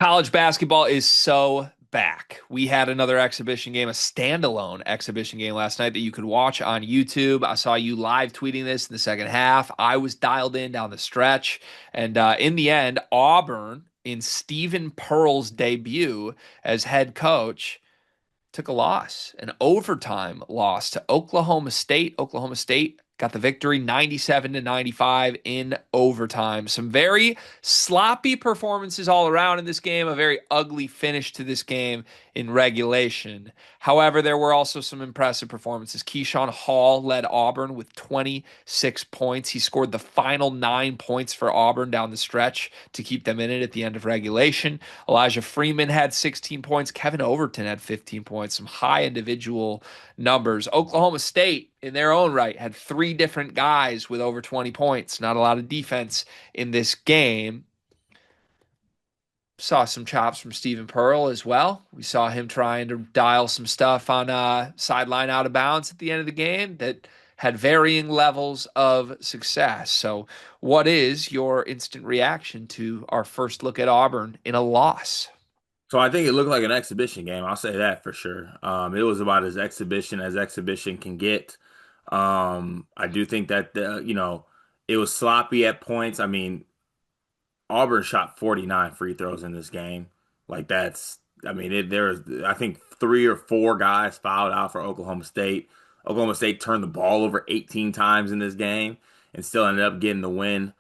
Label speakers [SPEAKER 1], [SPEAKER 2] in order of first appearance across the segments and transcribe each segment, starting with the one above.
[SPEAKER 1] College basketball is so back. We had another exhibition game, a standalone exhibition game last night that you could watch on YouTube. I saw you live tweeting this in the second half. I was dialed in down the stretch. And in the end, Auburn, in Stephen Pearl's debut as head coach, took a loss, an overtime loss to Oklahoma State. Oklahoma State got the victory 97 to 95 in overtime. Some very sloppy performances all around in this game, a very ugly finish to this game in regulation. However, there were also some impressive performances. Keyshawn Hall led Auburn with 26 points. He scored the final 9 points for Auburn down the stretch to keep them in it at the end of regulation. Elijah Freeman had 16 points. Kevin Overton had 15 points. Some high individual numbers. Oklahoma State, in their own right, had three different guys with over 20 points. Not a lot of defense in this game. Saw some chops from Stephen Pearl as well. We saw him trying to dial some stuff on sideline out of bounds at the end of the game that had varying levels of success. So, what is your instant reaction to our first look at Auburn in a loss?
[SPEAKER 2] So I think it looked like an exhibition game. I'll say that for sure. It was about as exhibition can get. I do think that it was sloppy at points. I mean, Auburn shot 49 free throws in this game. Like that's, I mean, there was I think three or four guys fouled out for Oklahoma State. Oklahoma State turned the ball over 18 times in this game and still ended up getting the win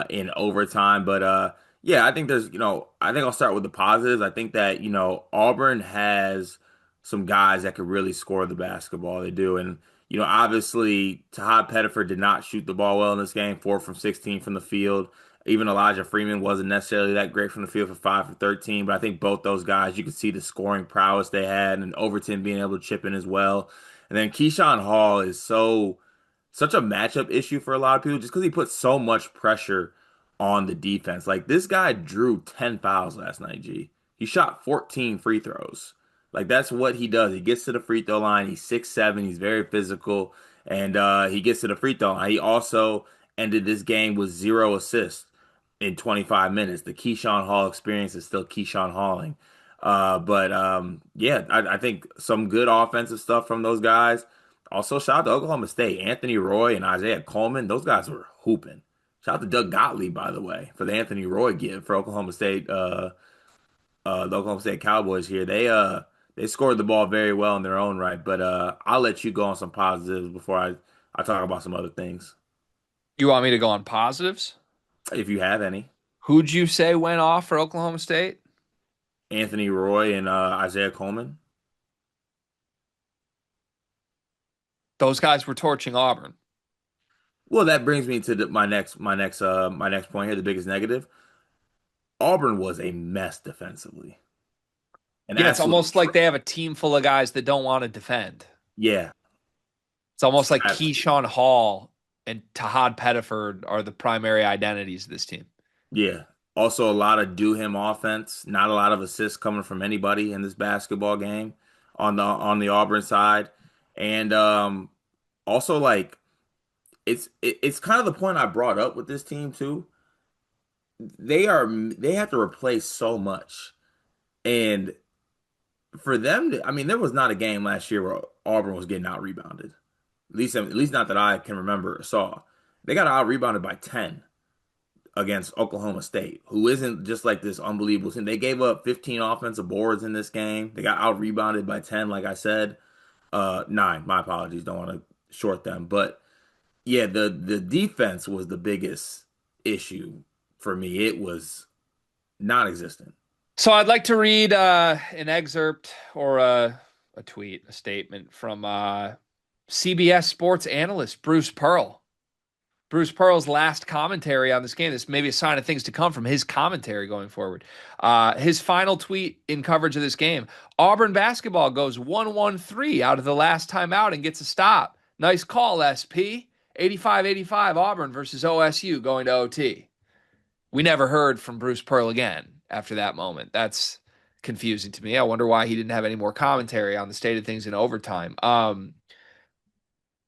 [SPEAKER 2] in overtime. But yeah, I think I think I'll start with the positives. I think that, Auburn has some guys that could really score the basketball. They do. And, obviously, Tahad Pettiford did not shoot the ball well in this game, 4 from 16 from the field. Even Elijah Freeman wasn't necessarily that great from the field for 5 for 13, but I think both those guys, you could see the scoring prowess they had, and Overton being able to chip in as well. And then Keyshawn Hall is such a matchup issue for a lot of people just because he puts so much pressure on the defense. Like this guy drew 10 fouls last night, G. He shot 14 free throws. Like that's what he does. He gets to the free throw line. He's 6'7". He's very physical, and he gets to the free throw line. He also ended this game with 0 assists in 25 minutes. The Keyshawn Hall experience is still Keyshawn Halling. But yeah, I think some good offensive stuff from those guys. Also, shout out to Oklahoma State. Anthony Roy and Isaiah Coleman, those guys were hooping. Shout out to Doug Gottlieb, by the way, for the Anthony Roy give for Oklahoma State, the Oklahoma State Cowboys here. They scored the ball very well in their own right. But I'll let you go on some positives before I talk about some other things,
[SPEAKER 1] You want me to go on positives?
[SPEAKER 2] if you have any.
[SPEAKER 1] Who'd you say went off for Oklahoma State?
[SPEAKER 2] Anthony Roy and Isaiah Coleman.
[SPEAKER 1] Those guys were torching Auburn.
[SPEAKER 2] Well, that brings me to my next point here, the biggest negative. Auburn was a mess defensively. An
[SPEAKER 1] Yeah, it's
[SPEAKER 2] absolute
[SPEAKER 1] almost like they have a team full of guys that don't want to defend.
[SPEAKER 2] yeah.
[SPEAKER 1] It's almost like Keyshawn Hall and Tahad Pettiford are the primary identities of this team.
[SPEAKER 2] Yeah. Also a lot of do him offense, not a lot of assists coming from anybody in this basketball game on the Auburn side. And also like it's kind of the point I brought up with this team too. They have to replace so much. And for them to, I mean, there was not a game last year where Auburn was getting out rebounded. At least not that I can remember or saw. They got out rebounded by 10 against Oklahoma State, who isn't just like this unbelievable team. They gave up 15 offensive boards in this game. They got out rebounded by 10, like I said. Nine. My apologies. Don't want to short them. But yeah, the defense was the biggest issue for me. It was non-existent.
[SPEAKER 1] So I'd like to read an excerpt or a tweet, a statement from CBS sports analyst Bruce Pearl. Bruce Pearl's last commentary on this game. This may be a sign of things to come from his commentary going forward. His final tweet in coverage of this game: Auburn basketball goes 1-1-3 out of the last time out and gets a stop. Nice call, SP. 85-85 Auburn versus OSU going to OT. We never heard from Bruce Pearl again after that moment. That's confusing to me. I wonder why he didn't have any more commentary on the state of things in overtime.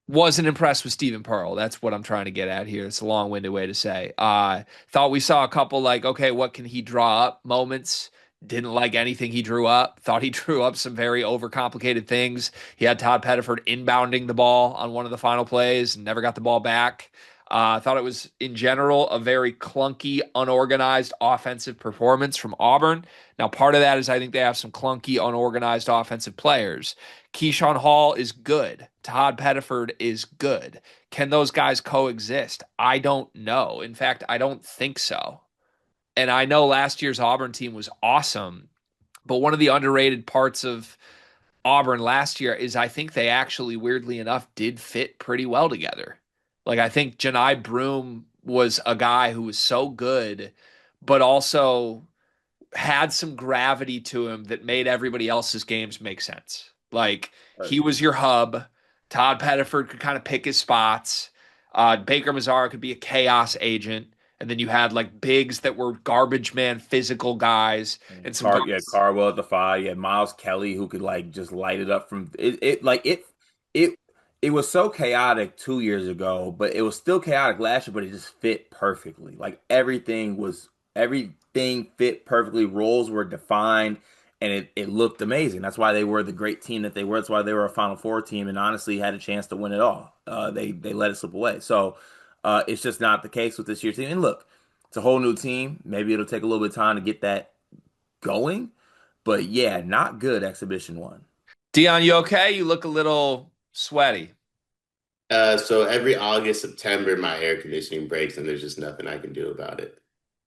[SPEAKER 1] Wasn't impressed with Stephen Pearl. That's what I'm trying to get at here. It's a long-winded way to say. Thought we saw a couple like, okay, what can he draw up moments. Didn't like anything he drew up. Thought he drew up some very overcomplicated things. He had Todd Pettiford inbounding the ball on one of the final plays and never got the ball back. I thought it was, in general, a very clunky, unorganized offensive performance from Auburn. Now, part of that is I think they have some clunky, unorganized offensive players. Keyshawn Hall is good. Todd Pettiford is good. Can those guys coexist? I don't know. In fact, I don't think so. And I know last year's Auburn team was awesome, but one of the underrated parts of Auburn last year is I think they actually, weirdly enough, did fit pretty well together. Like, I think Janai Broome was a guy who was so good, but also had some gravity to him that made everybody else's games make sense. Like,
[SPEAKER 2] Right.
[SPEAKER 1] he was your hub. Todd Pettiford could kind of pick his spots. Baker Mazara could be a chaos agent. And then you had like bigs that were garbage man physical guys
[SPEAKER 2] And
[SPEAKER 1] and some
[SPEAKER 2] You had
[SPEAKER 1] guys.
[SPEAKER 2] Carwell at the five. You had Miles Kelly who could like just light it up from it. It it was so chaotic 2 years ago, but it was still chaotic last year. But it just fit perfectly. Like everything fit perfectly. Roles were defined, and it looked amazing. That's why they were the great team that they were. That's why they were a Final Four team, and honestly had a chance to win it all. They let it slip away. So it's just not the case with this year's team. And look. It's a whole new team. Maybe it'll take a little bit of time to get that going. But yeah, not good exhibition one.
[SPEAKER 1] Dion, you okay? You look a little sweaty.
[SPEAKER 3] So every August, September, my air conditioning breaks, and there's just nothing I can do about it.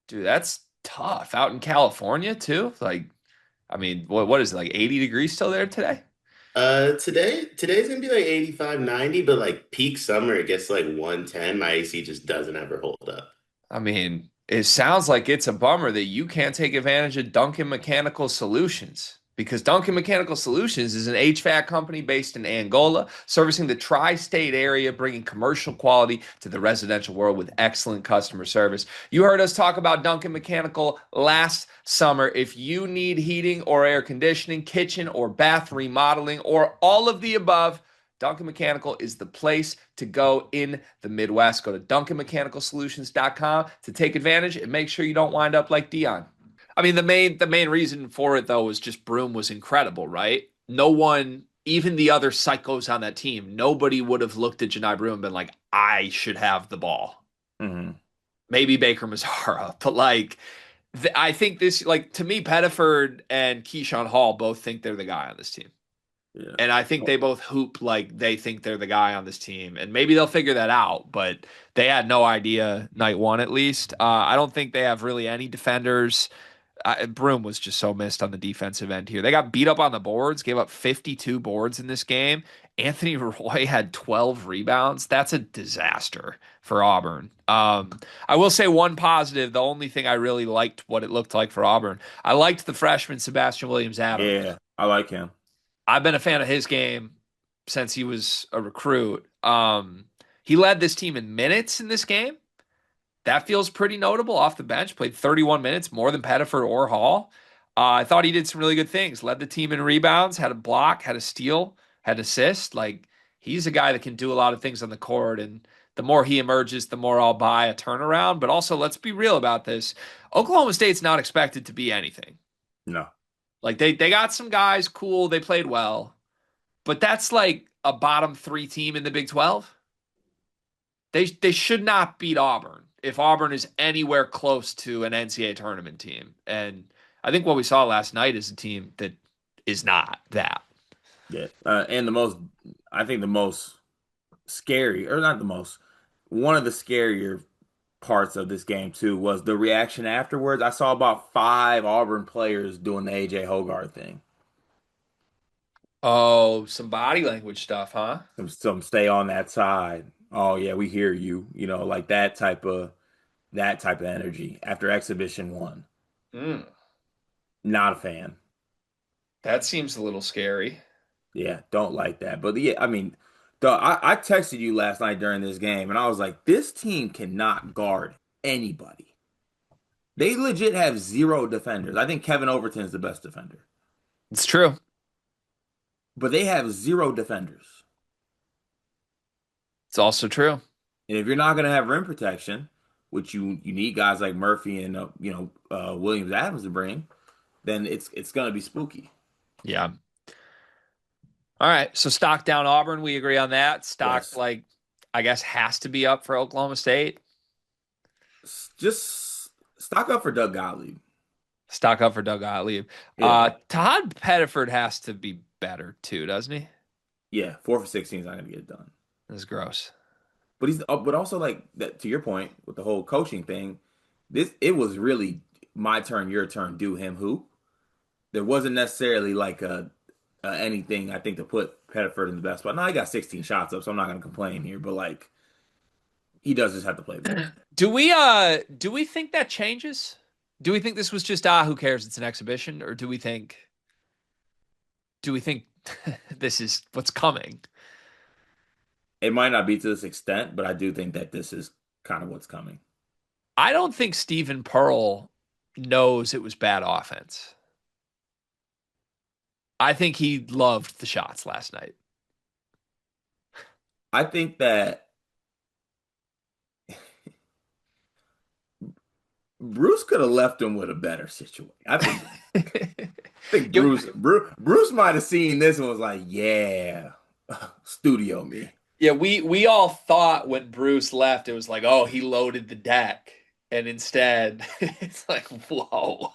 [SPEAKER 1] Dude, that's tough. Out in California too. Like, I mean, what is it, like 80 degrees still there today?
[SPEAKER 3] Today's gonna be like 85, 90, but like peak summer, it gets like 110. My AC just doesn't ever hold up.
[SPEAKER 1] I mean, it sounds like it's a bummer that you can't take advantage of Duncan Mechanical Solutions because Duncan Mechanical Solutions is an HVAC company based in Angola, servicing the tri-state area, bringing commercial quality to the residential world with excellent customer service. You heard us talk about Duncan Mechanical last summer. If you need heating or air conditioning, kitchen or bath remodeling, or all of the above, Duncan Mechanical is the place to go in the Midwest. Go to duncanmechanicalsolutions.com to take advantage and make sure you don't wind up like Dion. I mean, the main reason for it though was just Broome was incredible, right? No one, even the other psychos on that team, nobody would have looked at Janai Broome and been like, I should have the ball.
[SPEAKER 2] Hmm.
[SPEAKER 1] Maybe Baker Mazara, but like I think this, like, to me, Pettiford and Keyshawn Hall both think they're the guy on this team.
[SPEAKER 2] Yeah.
[SPEAKER 1] And I think they both hoop like they think they're the guy on this team. And maybe they'll figure that out, but they had no idea night one, at least. I don't think they have really any defenders. Broome was just so missed on the defensive end here. They got beat up on the boards, gave up 52 boards in this game. Anthony Roy had 12 rebounds. That's a disaster for Auburn. I will say one positive, the only thing I really liked what it looked like for Auburn. I liked the freshman Sebastian Williams Adams.
[SPEAKER 2] Yeah, I like him.
[SPEAKER 1] I've been a fan of his game since he was a recruit. He led this team in minutes in this game. That feels pretty notable off the bench. Played 31 minutes, more than Pettiford or Hall. I thought he did some really good things. Led the team in rebounds, had a block, had a steal, had an assist. Like, he's a guy that can do a lot of things on the court. And the more he emerges, the more I'll buy a turnaround. But also, let's be real about this. Oklahoma State's not expected to be anything.
[SPEAKER 2] No.
[SPEAKER 1] Like, they got some guys, cool, they played well. But that's like a bottom three team in the Big 12. They should not beat Auburn if Auburn is anywhere close to an NCAA tournament team. And I think what we saw last night is a team that is not that.
[SPEAKER 2] Yeah. And I think the most scary, or not the most, one of the scarier parts of this game too was the reaction afterwards. I saw about five Auburn players doing the AJ Hogarth thing.
[SPEAKER 1] Oh, some body language stuff, huh?
[SPEAKER 2] Some stay on that side. Oh yeah, we hear you. You know, like that type of energy after exhibition one.
[SPEAKER 1] Mm,
[SPEAKER 2] Not a fan.
[SPEAKER 1] that seems a little scary.
[SPEAKER 2] Yeah, don't like that. But yeah, I mean, I texted you last night during this game, and I was like, this team cannot guard anybody. They legit have zero defenders. I think Kevin Overton is the best defender,
[SPEAKER 1] It's true.
[SPEAKER 2] but they have zero defenders.
[SPEAKER 1] It's also true.
[SPEAKER 2] And if you're not going to have rim protection, which you need guys like Murphy and Williams Adams to bring, then it's going to be spooky.
[SPEAKER 1] Yeah. All right. So stock down Auburn. We agree on that. Stock,
[SPEAKER 2] Yes.
[SPEAKER 1] like, I guess, has to be up for Oklahoma State.
[SPEAKER 2] Just stock up for Doug Gottlieb.
[SPEAKER 1] Stock up for Doug Gottlieb.
[SPEAKER 2] Yeah.
[SPEAKER 1] Todd Pettiford has to be better too, doesn't he?
[SPEAKER 2] Yeah. 4 for 16 is not going to get it done.
[SPEAKER 1] That's gross.
[SPEAKER 2] But also like that to your point with the whole coaching thing, it was really my turn, your turn, do him who. There wasn't necessarily like a anything I think to put Pettiford in the best spot. Now he got 16 shots up, so I'm not gonna complain here, but like he does just have to play better.
[SPEAKER 1] Do we think that changes? Do we think this was just who cares, it's an exhibition, or do we think this is what's coming?
[SPEAKER 2] It might not be to this extent, but I do think that this is kind of what's coming.
[SPEAKER 1] I don't think Stephen Pearl knows it was bad offense. I think he loved the shots last night.
[SPEAKER 2] I think that Bruce could have left him with a better situation. I think
[SPEAKER 1] You-
[SPEAKER 2] Bruce might have seen this and was like, "Yeah, studio me."
[SPEAKER 1] yeah, we all thought when Bruce left, it was like, oh, he loaded the deck. And instead, it's like, whoa.